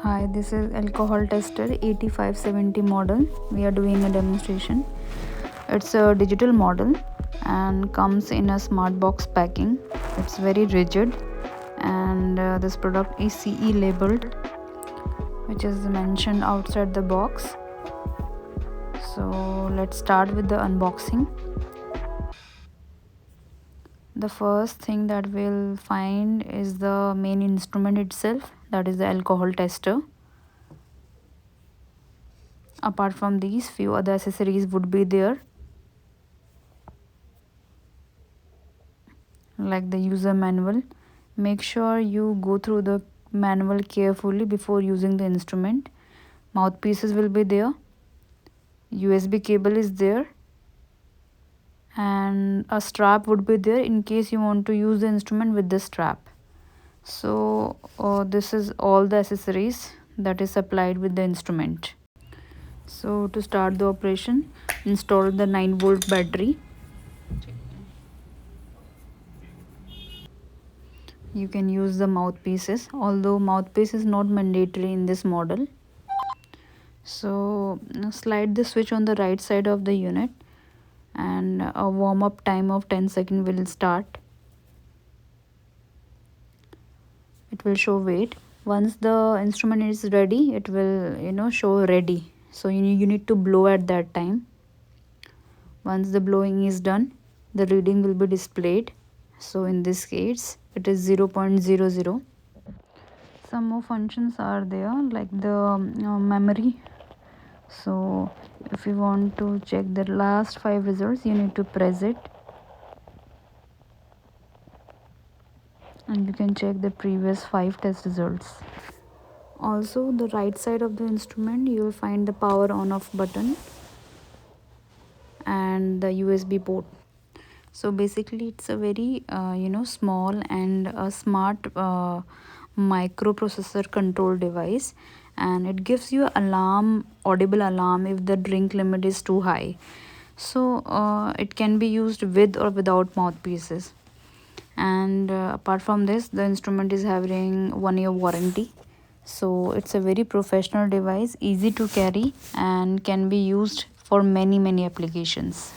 Hi, this is alcohol tester 8570 model. We are doing a demonstration. It's a digital model and comes in a smart box packing. It's very rigid, and this product is CE labeled, which is mentioned outside the box. So let's start with the unboxing. The first thing that we'll find is the main instrument itself, that is the alcohol tester. Apart from these, few other accessories would be there, like the user manual. Make sure you go through the manual carefully before using the instrument. Mouthpieces will be there, USB cable is there, and a strap would be there in case you want to use the instrument with the strap. So this is all the accessories that is supplied with the instrument. So to start the operation, install the 9-volt battery. You can use the mouthpieces, although mouthpiece is not mandatory in this model. So slide the switch on the right side of the unit, and a warm-up time of 10 seconds will start. It will show wait. Once the instrument is ready, it will show ready. So you need to blow at that time. Once the blowing is done, the reading will be displayed. So in this case, it is 0.00. Some more functions are there, like the memory. So if you want to check the last 5 results, you need to press it, and you can check the previous 5 test results. Also, the right side of the instrument, you will find the power on off button and the USB port. So basically it's a very small and a smart microprocessor control device, and it gives you audible alarm if the drink limit is too high. So it can be used with or without mouthpieces. And apart from this, the instrument is having 1-year warranty. So it's a very professional device, easy to carry, and can be used for many applications.